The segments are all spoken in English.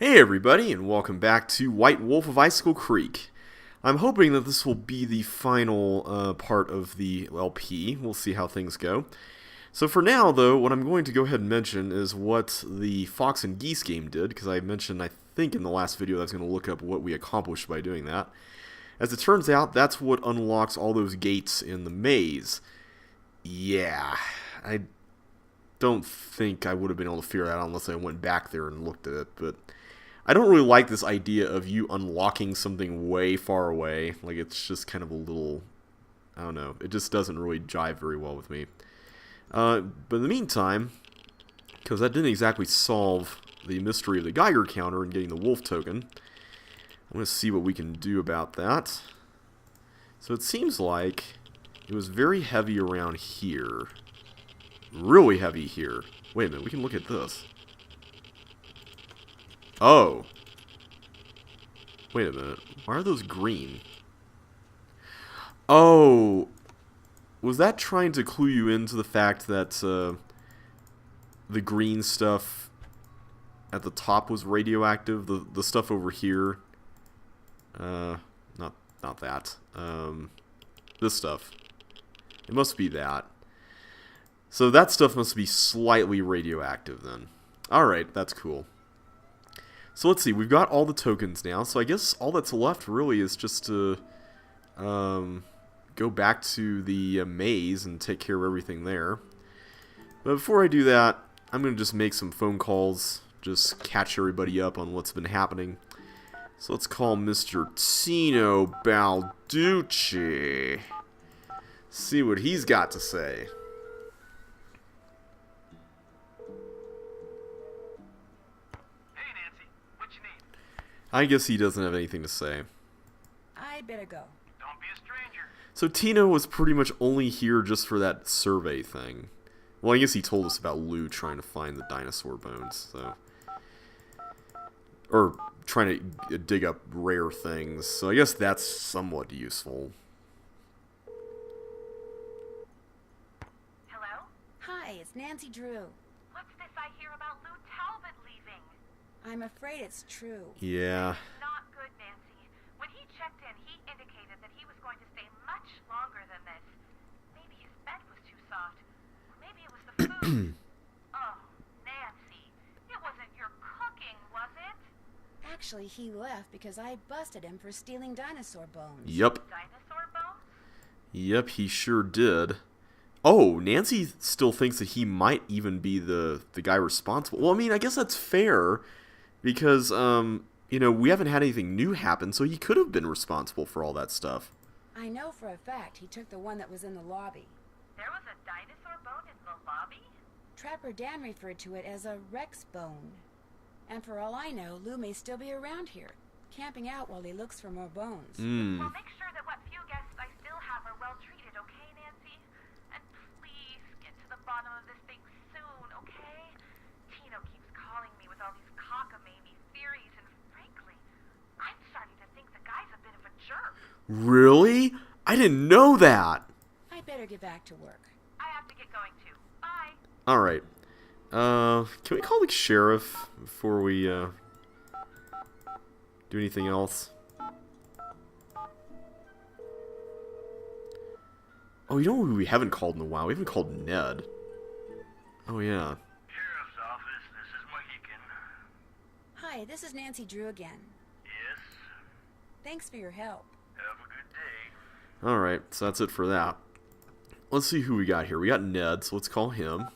Hey everybody, and welcome back to White Wolf of Icicle Creek. I'm hoping that this will be the final part of the LP. We'll see how things go. So for now, though, what I'm going to go ahead and mention is what the Fox and Geese game did, because I mentioned, I think in the last video, that I was going to look up what we accomplished by doing that. As it turns out, that's what unlocks all those gates in the maze. Yeah, I don't think I would have been able to figure that out unless I went back there and looked at it, but I don't really like this idea of you unlocking something way far away. Like, it's just kind of a little, I don't know, it just doesn't really jive very well with me. But in the meantime, because that didn't exactly solve the mystery of the Geiger counter and getting the wolf token, I'm going to see what we can do about that. So it seems like it was very heavy around here. Really heavy here. Wait a minute, we can look at this. Oh. Wait a minute. Why are those green? Oh. Was that trying to clue you into the fact that the green stuff at the top was radioactive? The stuff over here. Not that. This stuff. It must be that. So that stuff must be slightly radioactive then. Alright, that's cool. So let's see, we've got all the tokens now, so I guess all that's left really is just to go back to the maze and take care of everything there. But before I do that, I'm going to just make some phone calls, just catch everybody up on what's been happening. So let's call Mr. Tino Balducci. See what he's got to say. I guess he doesn't have anything to say. I better go. Don't be a stranger. So Tino was pretty much only here just for that survey thing. Well, I guess he told us about Lou trying to find the dinosaur bones, so... Or trying to dig up rare things, so I guess that's somewhat useful. Hello? Hi, it's Nancy Drew. What's this I hear about Lou Talbot leaving? I'm afraid it's true. Yeah. Not good, Nancy. When he checked in, he indicated that he was going to stay much longer than this. Maybe his bed was too soft. Or maybe it was the food. Oh, Nancy. It wasn't your cooking, was it? Actually, he left because I busted him for stealing dinosaur bones. Yep. Dinosaur bones? Yep, he sure did. Oh, Nancy still thinks that he might even be the guy responsible. Well, I mean, I guess that's fair. Because, you know, we haven't had anything new happen, so he could have been responsible for all that stuff. I know for a fact he took the one that was in the lobby. There was a dinosaur bone in the lobby? Trapper Dan referred to it as a Rex bone. And for all I know, Lou may still be around here, camping out while he looks for more bones. Well, make sure that what few guests I still have are well treated, okay, Nancy? And please get to the bottom of this thing soon, okay? Tino keeps calling me with all these cockamamie theories, and frankly, I'm starting to think the guy's a bit of a jerk. Really? I didn't know that! I better get back to work. I have to get going too. Bye. Alright. Can we call the sheriff before we, do anything else? Oh, you know who we haven't called in a while? We haven't called Ned. Oh, yeah. Sheriff's office, this is Mohican. Hi, this is Nancy Drew again. Yes, Thanks for your help. have a good day. Alright, so that's it for that. Let's see who we got here. We got Ned, so let's call him.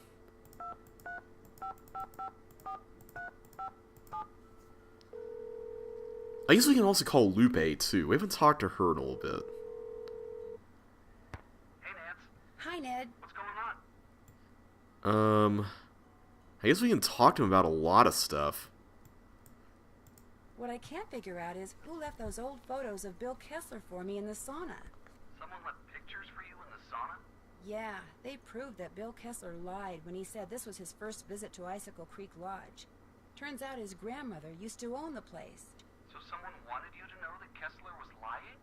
I guess we can also call Lupe, too. We haven't talked to her in a little bit. Hey, Nance. Hi, Ned. What's going on? I guess we can talk to him about a lot of stuff. What I can't figure out is who left those old photos of Bill Kessler for me in the sauna. Someone left pictures for you in the sauna? Yeah, they proved that Bill Kessler lied when he said this was his first visit to Icicle Creek Lodge. Turns out his grandmother used to own the place. So someone wanted you to know that Kessler was lying?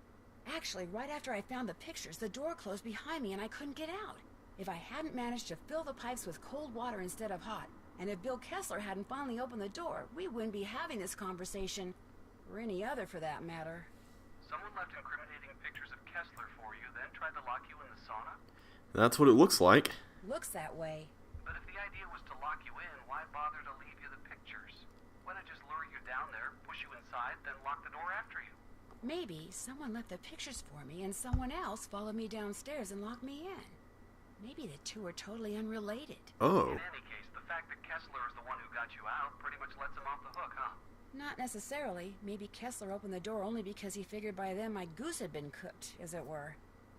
Actually, right after I found the pictures, the door closed behind me and I couldn't get out. If I hadn't managed to fill the pipes with cold water instead of hot, And if Bill Kessler hadn't finally opened the door, we wouldn't be having this conversation. Or any other, for that matter. Someone left incriminating pictures of Kessler for you, then tried to lock you in the sauna? That's what it looks like. Looks that way. But if the idea was to lock you in, why bother to leave you the pictures? Why not just lure you down there, push you inside, then lock the door after you? Maybe someone left the pictures for me and someone else followed me downstairs and locked me in. Maybe the two are totally unrelated. Oh. In any case, the fact that Kessler is the one who got you out pretty much lets him off the hook, huh? Not necessarily. Maybe Kessler opened the door only because he figured by then my goose had been cooked, as it were.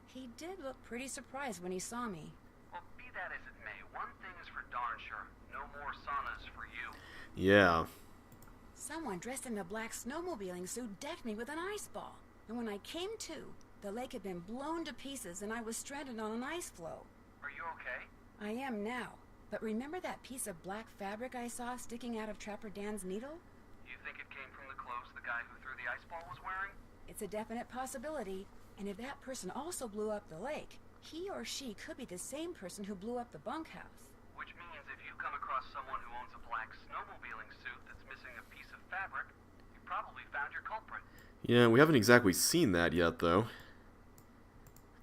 He did look pretty surprised when he saw me. Well, be that as it may, one thing is for darn sure. No more saunas for you. Yeah. Someone dressed in a black snowmobiling suit decked me with an ice ball. And when I came to, the lake had been blown to pieces and I was stranded on an ice floe. Are you okay? I am now. But remember that piece of black fabric I saw sticking out of Trapper Dan's needle? You think it came from the clothes the guy who threw the ice ball was wearing? It's a definite possibility. And if that person also blew up the lake, he or she could be the same person who blew up the bunkhouse. Which means if you come across someone who owns a black snowmobiling suit that's missing a piece of fabric, you probably found your culprit. Yeah, we haven't exactly seen that yet, though.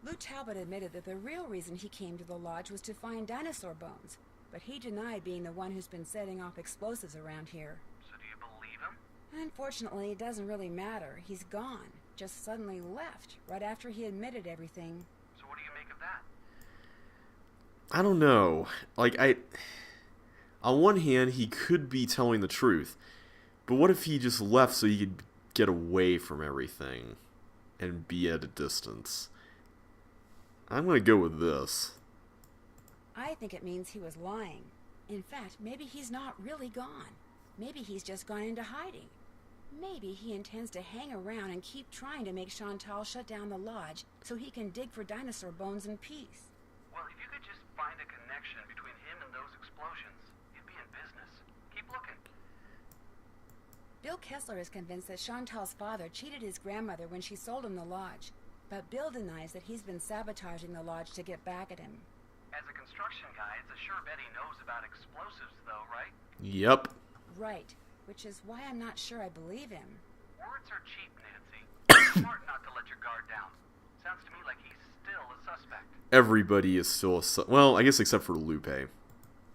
Lou Talbot admitted that the real reason he came to the lodge was to find dinosaur bones, but he denied being the one who's been setting off explosives around here. So do you believe him? Unfortunately, it doesn't really matter. He's gone. Just suddenly left, right after he admitted everything. So what do you make of that? I don't know. On one hand, he could be telling the truth. But what if he just left so he could get away from everything and be at a distance? I'm going to go with this. I think it means he was lying. In fact, maybe he's not really gone. Maybe he's just gone into hiding. Maybe he intends to hang around and keep trying to make Chantal shut down the lodge so he can dig for dinosaur bones in peace. Well, if you could just find a connection between him and those explosions, you'd be in business. Keep looking. Bill Kessler is convinced that Chantal's father cheated his grandmother when she sold him the lodge. But Bill denies that he's been sabotaging the lodge to get back at him. As a construction guy, it's a sure bet he knows about explosives, though, right? Yep. Right. Which is why I'm not sure I believe him. Words are cheap, Nancy. You're smart not to let your guard down. Sounds to me like he's still a suspect. Everybody is still well, I guess except for Lupe.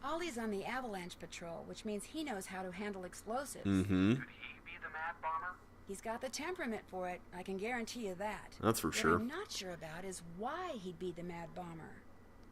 Ollie's on the avalanche patrol, which means he knows how to handle explosives. Mm-hmm. Could he be the mad bomber? He's got the temperament for it, I can guarantee you that. That's for sure. What I'm not sure about is why he'd be the mad bomber.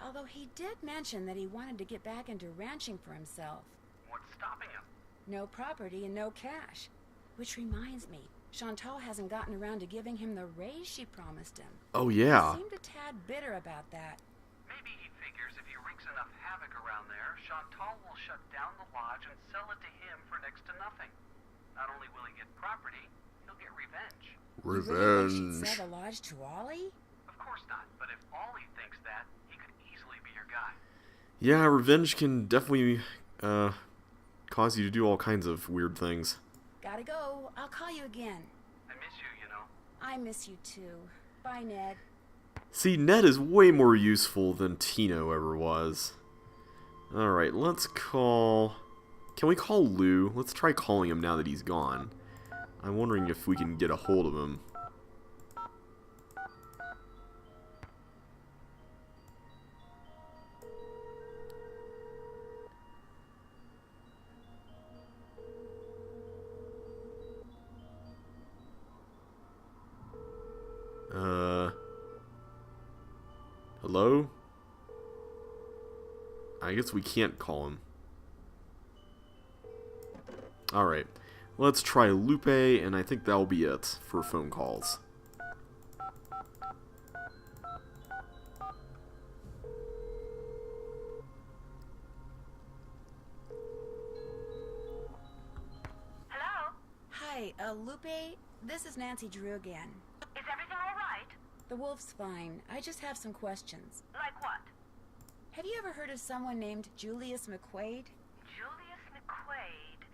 Although he did mention that he wanted to get back into ranching for himself. What's stopping him? No property and no cash. Which reminds me, Chantal hasn't gotten around to giving him the raise she promised him. Oh, yeah. He seemed a tad bitter about that. Maybe he figures if he wreaks enough havoc around there, Chantal will shut down the lodge and sell it to him for next to nothing. Not only will he get property, he'll get revenge. You really think Revenge. she'd sell the lodge to Ollie? Of course not, but if Ollie thinks that, he could easily be your guy. Yeah, revenge can definitely cause you to do all kinds of weird things. Gotta go. I'll call you again. I miss you, you know. I miss you too. Bye, Ned. See, Ned is way more useful than Tino ever was. Alright, let's call... Can we call Lou? Let's try calling him now that he's gone. I'm wondering if we can get a hold of him. Hello? I guess we can't call him. Alright, let's try Lupe, and I think that'll be it for phone calls. Hello? Hi, Lupe. This is Nancy Drew again. Is everything all right? The wolf's fine. I just have some questions. Like what? Have you ever heard of someone named Julius McQuaid? Julius McQuaid?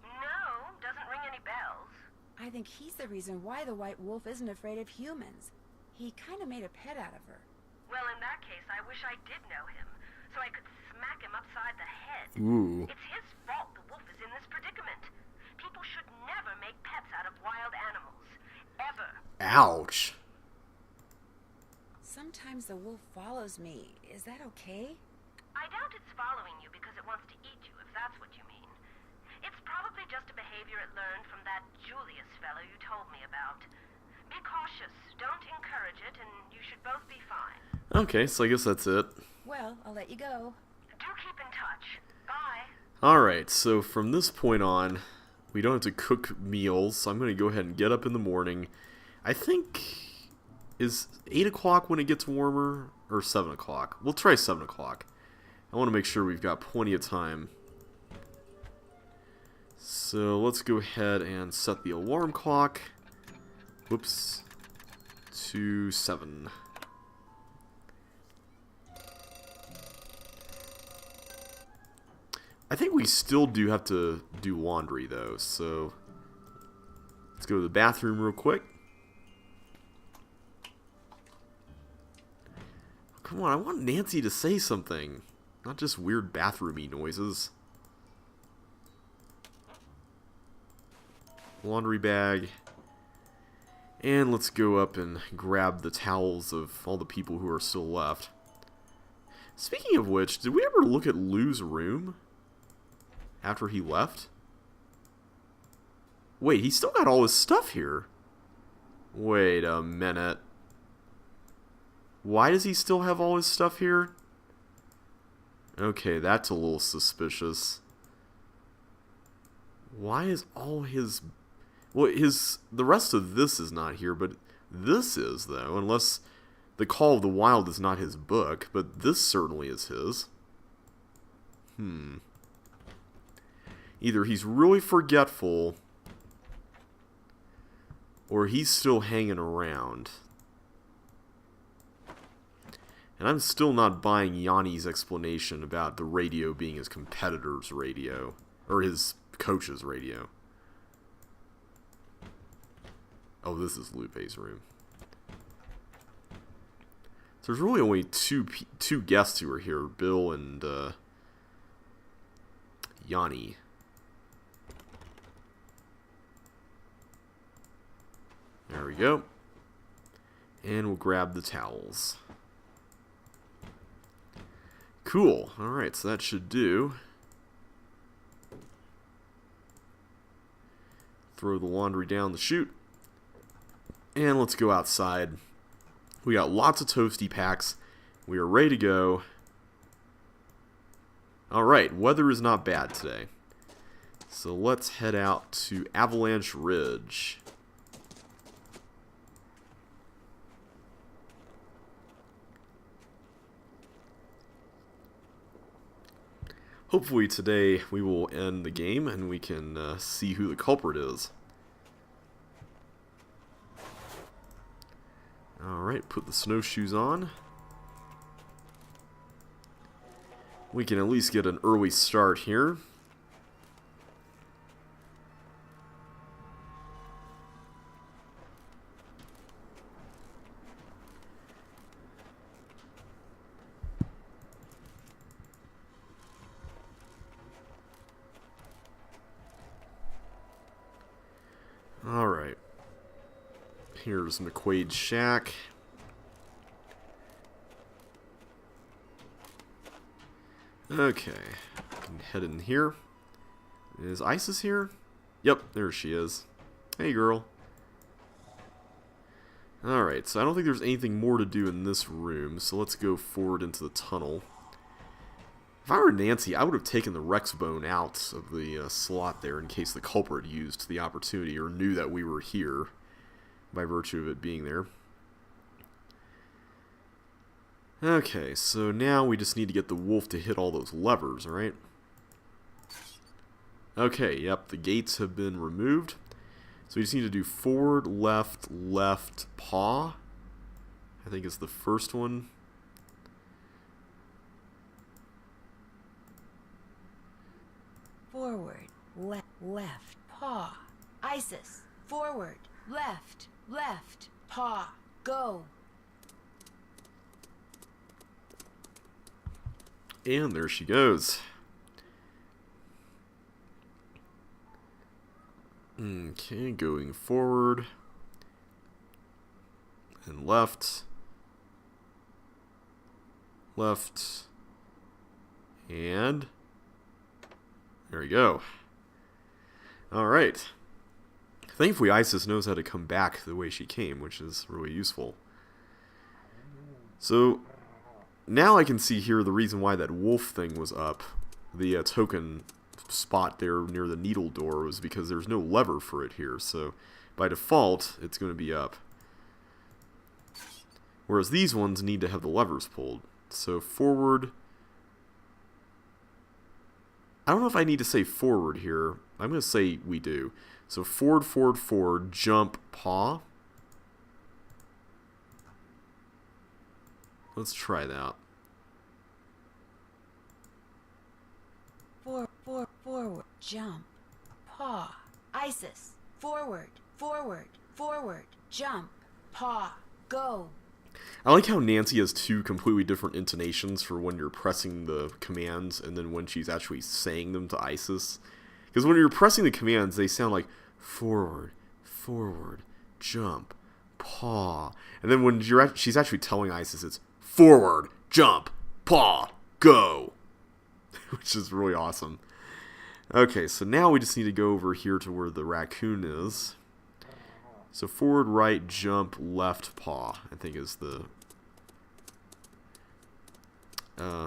No, doesn't ring any bells. I think he's the reason why the white wolf isn't afraid of humans. He kind of made a pet out of her. Well, in that case, I wish I did know him, so I could smack him upside the head. Ooh. It's his fault the wolf is in this predicament. People should never make pets out of wild animals. Ever. Ouch. Sometimes the wolf follows me. Is that okay? I doubt it's following you because it wants to eat you, if that's what you mean. It's probably just a behavior it learned from that Julius fellow you told me about. Be cautious. Don't encourage it, and you should both be fine. Okay, so I guess that's it. Well, I'll let you go. Do keep in touch. Bye. Alright, so from this point on, we don't have to cook meals, so I'm going to go ahead and get up in the morning. I think, is 8 o'clock when it gets warmer, or 7 o'clock? We'll try 7 o'clock. I want to make sure we've got plenty of time. So let's go ahead and set the alarm clock. Whoops. To 7. I think we still do have to do laundry though, so let's go to the bathroom real quick. Come on, I want Nancy to say something, not just weird bathroomy noises. Laundry bag. And let's go up and grab the towels of all the people who are still left. Speaking of which, did we ever look at Lou's room after he left? Wait, he still got all his stuff here. Wait a minute. Why does he still have all his stuff here? Okay, that's a little suspicious. Why is all his... Well, the rest of this is not here, but this is, though, unless the Call of the Wild is not his book, but this certainly is his. Either he's really forgetful, or he's still hanging around. And I'm still not buying Yanni's explanation about the radio being his competitor's radio, or his coach's radio. Oh, this is Lupe's room. So there's really only two guests who are here, Bill and Yanni. There we go. And we'll grab the towels. Cool. Alright, so that should do. Throw the laundry down the chute. And let's go outside. We got lots of toasty packs. We are ready to go. Alright, weather is not bad today. So let's head out to Avalanche Ridge. Hopefully today we will end the game and we can see who the culprit is. Alright, put the snowshoes on. We can at least get an early start here. Alright. Here's McQuaid's shack. Okay. I can head in here. Is Isis here? Yep, there she is. Hey, girl. Alright, so I don't think there's anything more to do in this room, so let's go forward into the tunnel. If I were Nancy, I would have taken the Rex bone out of the slot there in case the culprit used the opportunity or knew that we were here by virtue of it being there. Okay, so now we just need to get the wolf to hit all those levers, right? Okay, yep, the gates have been removed. So we just need to do forward, left, left, paw. I think it's the first one. Forward, left, paw. Isis, forward, left, paw. Go. And there she goes. Okay, going forward. And left. Left. And there we go. Alright. Thankfully, Isis knows how to come back the way she came, which is really useful. So, now I can see here the reason why that wolf thing was up. The token spot there near the needle door was because there's no lever for it here. So, by default, it's going to be up. Whereas these ones need to have the levers pulled. So, forward. I don't know if I need to say forward here. I'm going to say we do. So forward, forward, forward, jump, paw. Let's try that. Forward, jump, paw. Isis, forward, forward, forward, jump, paw, go. I like how Nancy has two completely different intonations for when you're pressing the commands and then when she's actually saying them to Isis. Because when you're pressing the commands, they sound like forward, forward, jump, paw. And then when she's actually telling Isis, it's forward, jump, paw, go. Which is really awesome. Okay, so now we just need to go over here to where the raccoon is. So forward, right, jump, left, paw, I think is the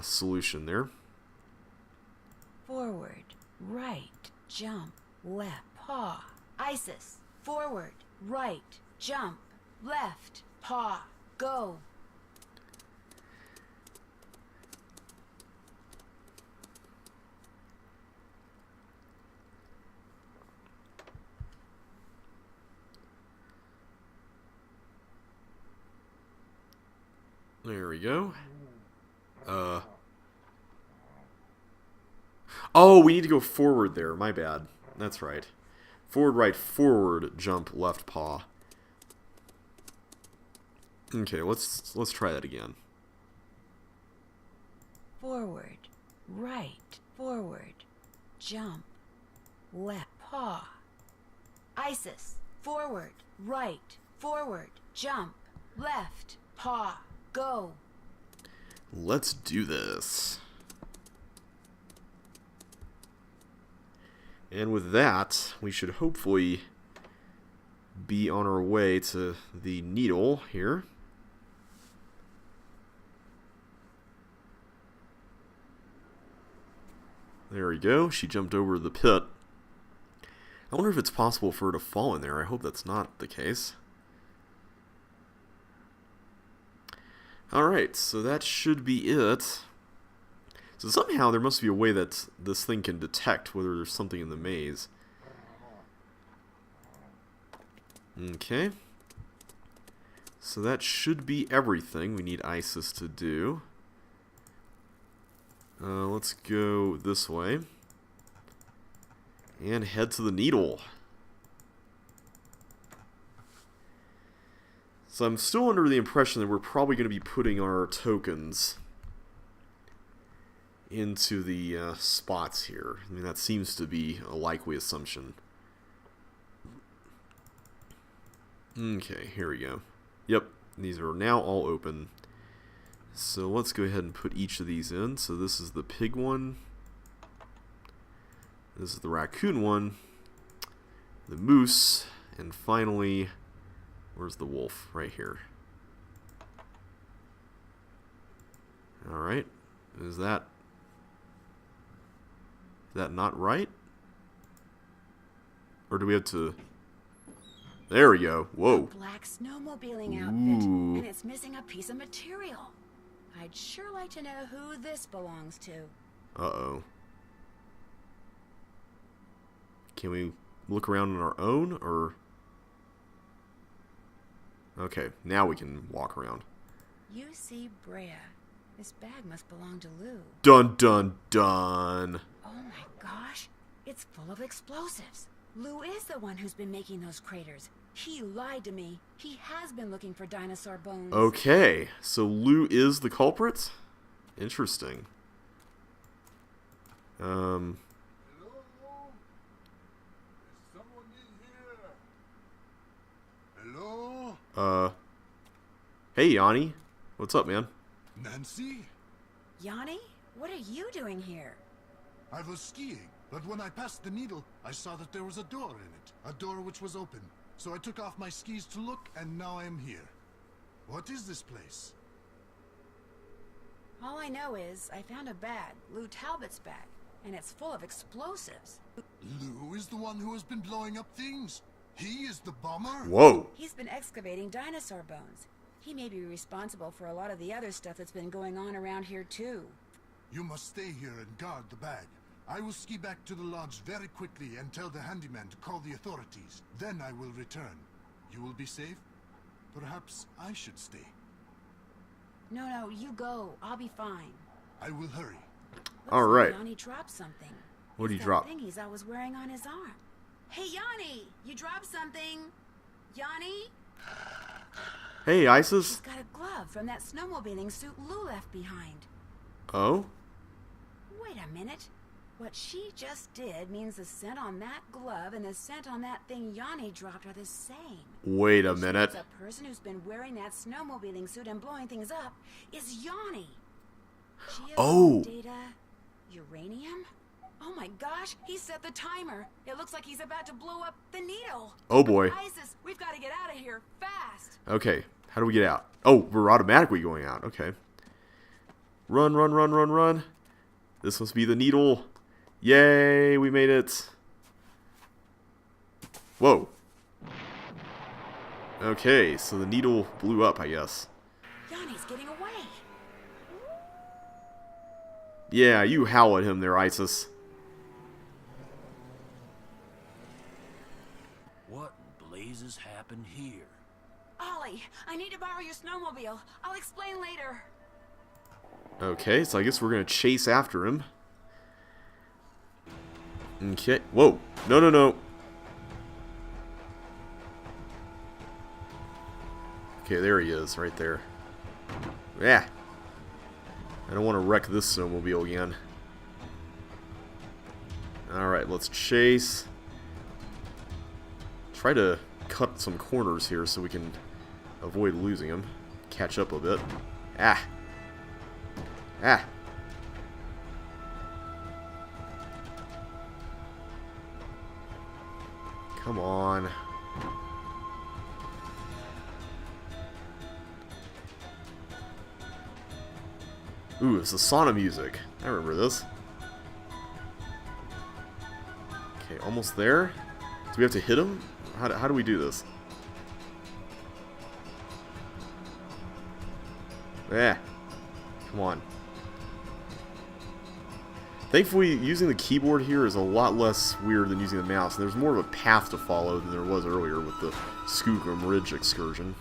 solution there. Forward, right, jump, left, paw. Isis, forward, right, jump, left, paw, go. There we go. Oh, we need to go forward there. My bad. That's right. Forward, right, forward, jump, left, paw. Okay, let's try that again. Forward, right, forward, jump, left, paw. Isis, forward, right, forward, jump, left, paw, go. Let's do this. And with that, we should hopefully be on our way to the needle here. There we go. She jumped over the pit. I wonder if it's possible for her to fall in there. I hope that's not the case. Alright, so that should be it. So somehow there must be a way that this thing can detect whether there's something in the maze. Okay. So that should be everything we need Isis to do. Let's go this way. And head to the needle. So I'm still under the impression that we're probably going to be putting our tokens into the spots here. I mean, that seems to be a likely assumption. Okay, here we go. Yep, these are now all open. So let's go ahead and put each of these in. So this is the pig one. This is the raccoon one. The moose. And finally, where's the wolf? Right here. Alright. Is that not right? Or do we have to... There we go. Whoa. A black snowmobiling outfit, Ooh. and it's missing a piece of material. I'd sure like to know who this belongs to. Uh-oh. Can we look around on our own, or... Okay, now we can walk around. UC Brea. This bag must belong to Lou. Dun dun dun. Oh my gosh, it's full of explosives. Lou is the one who's been making those craters. He lied to me. He has been looking for dinosaur bones. Okay, so Lou is the culprit? Interesting. Um, Hello? Is someone in here? Hello? hey, Yanni. What's up, man? Nancy? Yanni, what are you doing here? I was skiing, but when I passed the needle, I saw that there was a door in it. A door which was open. So I took off my skis to look, and now I am here. What is this place? All I know is I found a bag, Lou Talbot's bag, and it's full of explosives. Lou is the one who has been blowing up things. He is the bomber? Whoa. He's been excavating dinosaur bones. He may be responsible for a lot of the other stuff that's been going on around here, too. You must stay here and guard the bag. I will ski back to the lodge very quickly and tell the handyman to call the authorities. Then I will return. You will be safe? Perhaps I should stay. No, you go. I'll be fine. I will hurry. All right. Like Yanni dropped something. What did It's he drop? that thing he's always wearing on his arm. Hey, Yanni! You dropped something! Yanni? Hey, Isis. She's got a glove from that snowmobiling suit Lou left behind. Oh? Wait a minute. What she just did means the scent on that glove and the scent on that thing Yanni dropped are the same. Wait a Which minute. means the person who's been wearing that snowmobiling suit and blowing things up is Yanni. Oh. Data. Uranium? Oh my gosh, he set the timer. It looks like he's about to blow up the needle. Oh boy. Isis, we've got to get out of here fast. Okay. How do we get out? Oh, we're automatically going out. Okay. Run, run, run, run, run. This must be the needle. Yay, we made it. Whoa. Okay, so the needle blew up, I guess. Yanni's getting away. Yeah, you howl at him there, Isis. What in blazes happened here? Ollie, I need to borrow your snowmobile. I'll explain later. Okay, so I guess we're going to chase after him. Okay. Whoa. No, no, no. Okay, there he is, right there. Yeah. I don't want to wreck this snowmobile again. Alright, let's chase. Try to cut some corners here so we can avoid losing him. Catch up a bit. Ah. Ah. Come on. Ooh, it's the sauna music. I remember this. Okay, almost there. Do we have to hit him? How do we do this? Yeah. Come on. Thankfully, using the keyboard here is a lot less weird than using the mouse. There's more of a path to follow than there was earlier with the Skookum Ridge excursion.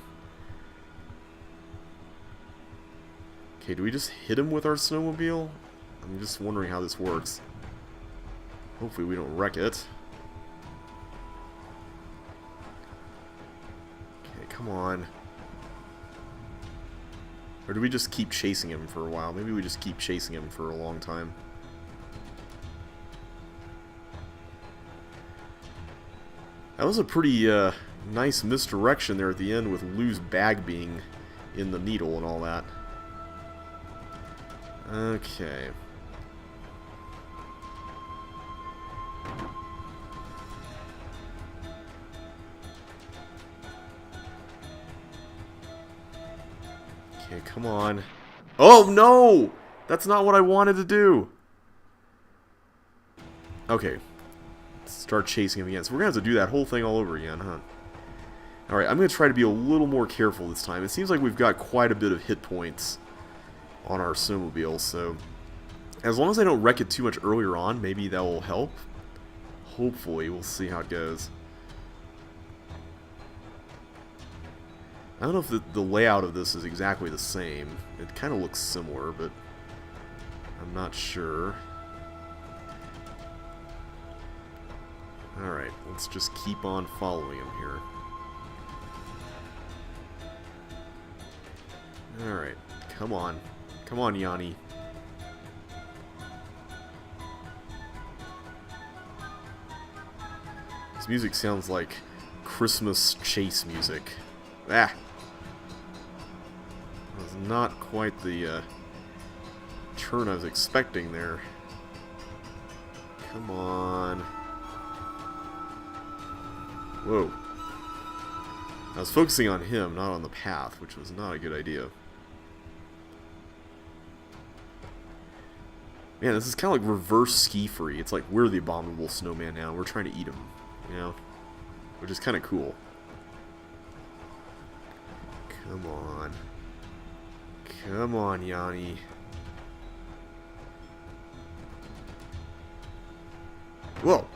Okay, do we just hit him with our snowmobile? I'm just wondering how this works. Hopefully we don't wreck it. Okay, come on. Or do we just keep chasing him for a while? Maybe we just keep chasing him for a long time. That was a pretty nice misdirection there at the end with Lou's bag being in the needle and all that. Okay. Okay, come on. Oh, no! That's not what I wanted to do! Okay. Start chasing him again. So we're going to have to do that whole thing all over again, huh? Alright, I'm going to try to be a little more careful this time. It seems like we've got quite a bit of hit points on our snowmobile, so as long as I don't wreck it too much earlier on, maybe that will help. Hopefully, we'll see how it goes. I don't know if the layout of this is exactly the same. It kind of looks similar, but I'm not sure. Alright, let's just keep on following him here. Alright, come on. Come on, Yanni. This music sounds like Christmas chase music. Ah! That was not quite the turn I was expecting there. Come on. Whoa. I was focusing on him, not on the path, which was not a good idea. Man, this is kind of like reverse ski-free. It's like we're the abominable snowman now. We're trying to eat him, you know? Which is kind of cool. Come on. Come on, Yanni. Whoa!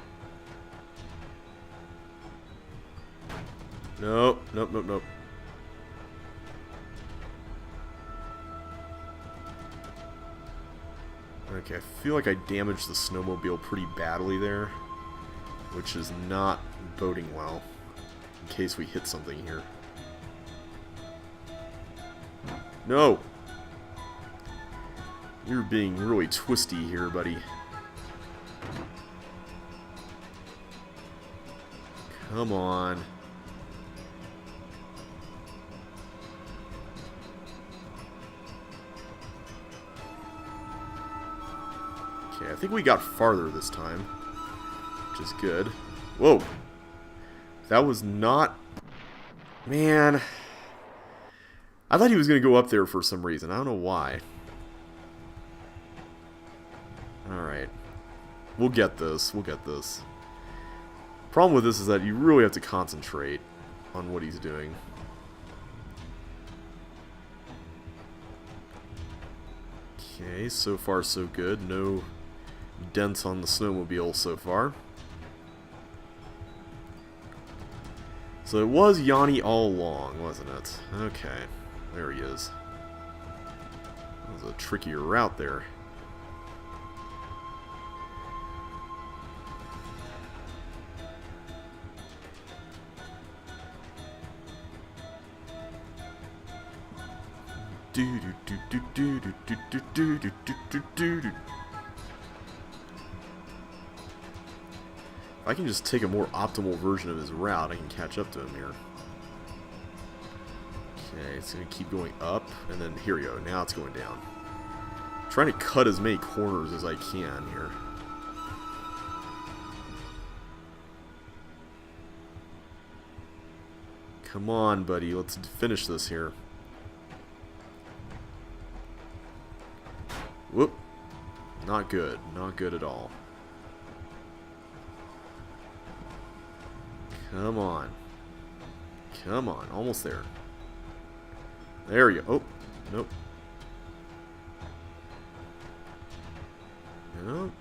Nope, nope, nope, nope. Okay, I feel like I damaged the snowmobile pretty badly there, which is not boding well, in case we hit something here. No! You're being really twisty here, buddy. Come on. Okay, I think we got farther this time, which is good. Whoa! That was not... Man... I thought he was going to go up there for some reason. I don't know why. Alright. We'll get this. We'll get this. Problem with this is that you really have to concentrate on what he's doing. Okay, so far so good. No dents on the snowmobile so far. So it was Yanni all along, wasn't it? Okay, there he is. That was a trickier route there. If I can just take a more optimal version of his route, I can catch up to him here. Okay, it's going to keep going up, and then here we go. Now it's going down. I'm trying to cut as many corners as I can here. Come on, buddy. Let's finish this here. Whoop. Not good. Not good at all. Come on. Come on. Almost there. There we go. Oh. Nope. No.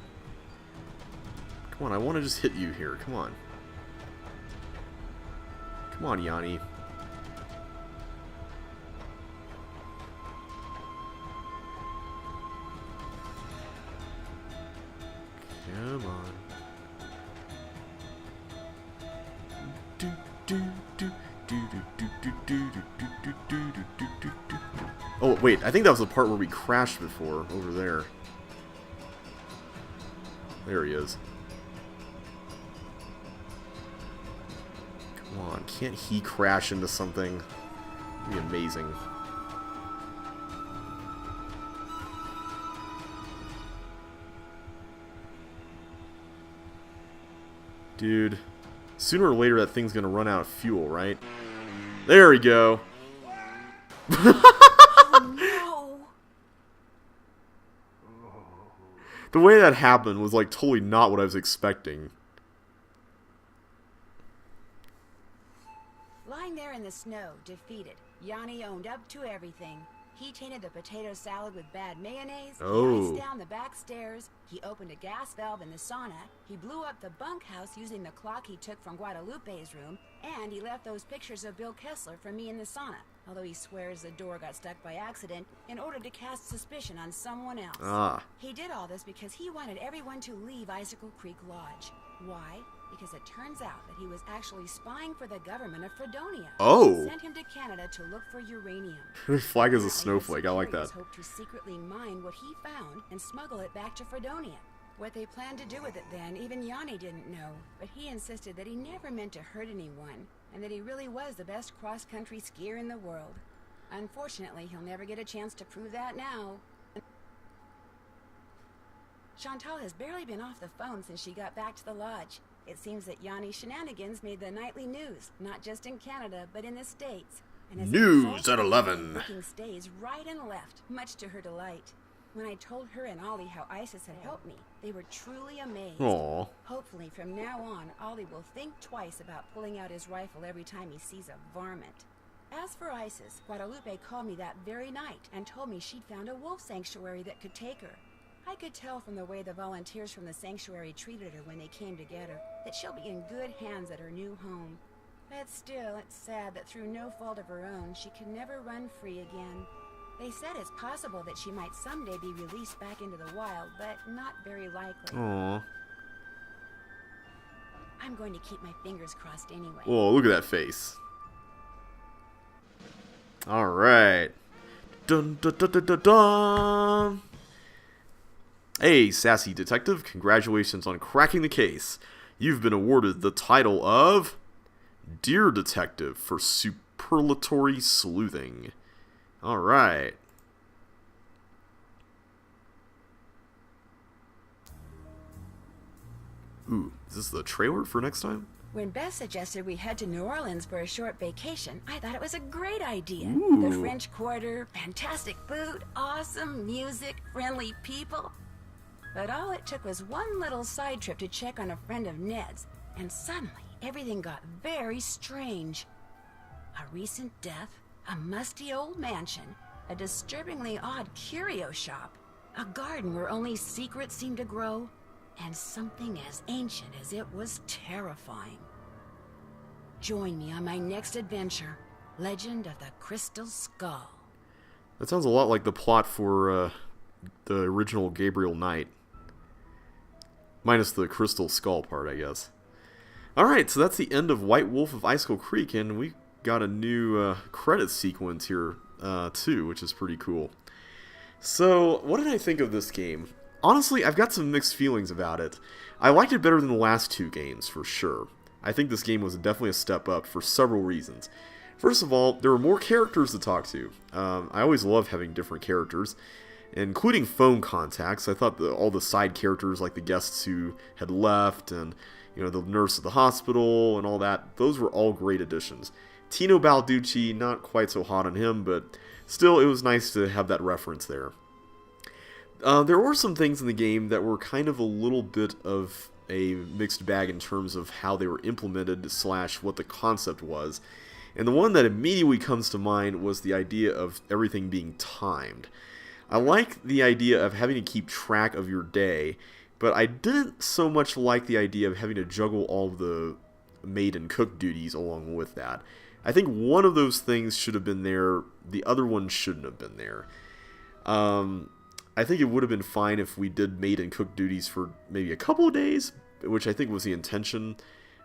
Come on. I want to just hit you here. Come on. Come on, Yanni. Come on. Oh, wait. I think that was the part where we crashed before, over there. There he is. Come on. Can't he crash into something? That'd be amazing. Dude, sooner or later that thing's gonna run out of fuel, right? There we go. Oh, no. The way that happened was like totally not what I was expecting. Lying there in the snow, defeated, Yanni owned up to everything. He tainted the potato salad with bad mayonnaise, Oh. he iced down the back stairs, he opened a gas valve in the sauna, he blew up the bunkhouse using the clock he took from Guadalupe's room, and he left those pictures of Bill Kessler for me in the sauna, although he swears the door got stuck by accident in order to cast suspicion on someone else. Ah. He did all this because he wanted everyone to leave Icicle Creek Lodge. Why? Because it turns out that he was actually spying for the government of Fredonia. Oh. Who sent him to Canada to look for uranium. Flag is a Apparently, snowflake. I like that. his superiors hoped to secretly mine what he found and smuggle it back to Fredonia. What they planned to do with it then, even Yanni didn't know, but he insisted that he never meant to hurt anyone, and that he really was the best cross-country skier in the world. Unfortunately, he'll never get a chance to prove that now. Chantal has barely been off the phone since she got back to the lodge. It seems that Yanni's shenanigans made the nightly news, not just in Canada, but in the States. And as a News result, at 11. booking stays right and left, much to her delight. When I told her and Ollie how Isis had helped me, they were truly amazed. Aw. Hopefully, from now on, Ollie will think twice about pulling out his rifle every time he sees a varmint. As for Isis, Guadalupe called me that very night and told me she'd found a wolf sanctuary that could take her. I could tell from the way the volunteers from the sanctuary treated her when they came to get her that she'll be in good hands at her new home. But still, it's sad that through no fault of her own, she can never run free again. They said it's possible that she might someday be released back into the wild, but not very likely. Aw. I'm going to keep my fingers crossed anyway. Whoa, look at that face. Alright. Dun dun dun dun dun dun! Hey, sassy detective, congratulations on cracking the case. You've been awarded the title of Dear Detective for superlatory sleuthing. Alright. Ooh, is this the trailer for next time? When Beth suggested we head to New Orleans for a short vacation, I thought it was a great idea. Ooh. The French Quarter, fantastic food, awesome music, friendly people. But all it took was one little side trip to check on a friend of Ned's, and suddenly everything got very strange. A recent death, a musty old mansion, a disturbingly odd curio shop, a garden where only secrets seemed to grow, and something as ancient as it was terrifying. Join me on my next adventure, Legend of the Crystal Skull. That sounds a lot like the plot for the original Gabriel Knight. Minus the crystal skull part, I guess. Alright, so that's the end of White Wolf of Icicle Creek, and we got a new credit sequence here, too, which is pretty cool. So, what did I think of this game? Honestly, I've got some mixed feelings about it. I liked it better than the last two games, for sure. I think this game was definitely a step up for several reasons. First of all, there were more characters to talk to. I always love having different characters, including phone contacts. I thought all the side characters, like the guests who had left, and the nurse at the hospital, and all that, those were all great additions. Tino Balducci, not quite so hot on him, but still, it was nice to have that reference there. There were some things in the game that were kind of a little bit of a mixed bag in terms of how they were implemented / what the concept was. And the one that immediately comes to mind was the idea of everything being timed. I like the idea of having to keep track of your day, but I didn't so much like the idea of having to juggle all of the maid and cook duties along with that. I think one of those things should have been there, the other one shouldn't have been there. I think it would have been fine if we did maid and cook duties for maybe a couple of days, which I think was the intention.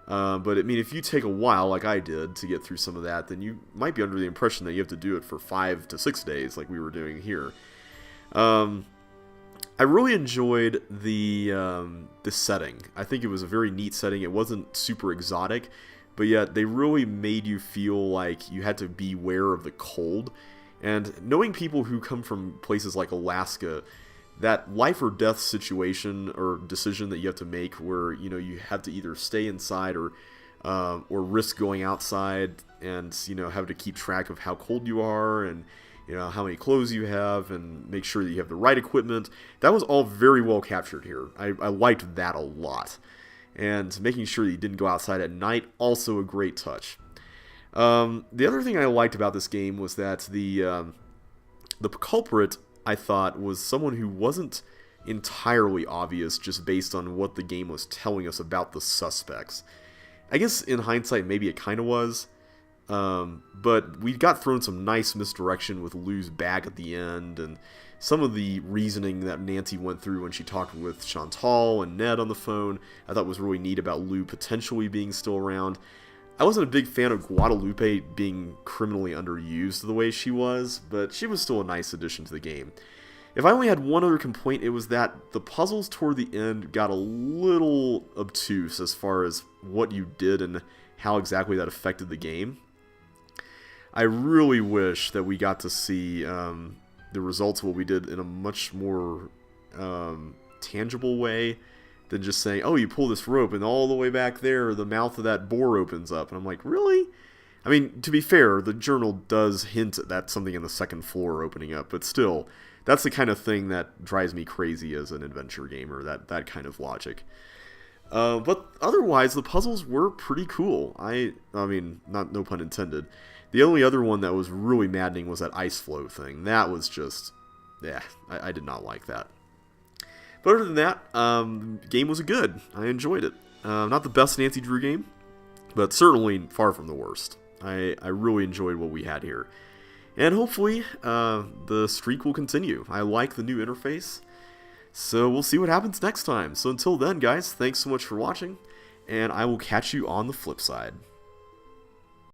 But I mean, if you take a while, like I did, to get through some of that, then you might be under the impression that you have to do it for 5 to 6 days, like we were doing here. I really enjoyed the setting. I think it was a very neat setting. It wasn't super exotic, but yet they really made you feel like you had to beware of the cold. And knowing people who come from places like Alaska, that life or death situation or decision that you have to make where, you have to either stay inside or risk going outside and, have to keep track of how cold you are and, how many clothes you have and make sure that you have the right equipment. That was all very well captured here. I liked that a lot. And making sure that you didn't go outside at night, also a great touch. The other thing I liked about this game was that the culprit, I thought, was someone who wasn't entirely obvious just based on what the game was telling us about the suspects. I guess in hindsight maybe it kind of was, but we got thrown some nice misdirection with Lou's bag at the end, and some of the reasoning that Nancy went through when she talked with Chantal and Ned on the phone I thought was really neat about Lou potentially being still around. I wasn't a big fan of Guadalupe being criminally underused the way she was, but she was still a nice addition to the game. If I only had one other complaint, it was that the puzzles toward the end got a little obtuse as far as what you did and how exactly that affected the game. I really wish that we got to see the results of what we did in a much more tangible way than just saying, oh, you pull this rope and all the way back there the mouth of that boar opens up. And I'm like, really? I mean, to be fair, the journal does hint at something in the second floor opening up, but still, that's the kind of thing that drives me crazy as an adventure gamer, that kind of logic. But otherwise, the puzzles were pretty cool. I mean, no pun intended. The only other one that was really maddening was that ice flow thing. That was just, yeah, I did not like that. But other than that, the game was good. I enjoyed it. Not the best Nancy Drew game, but certainly far from the worst. I really enjoyed what we had here. And hopefully, the streak will continue. I like the new interface. So we'll see what happens next time. So until then, guys, thanks so much for watching. And I will catch you on the flip side.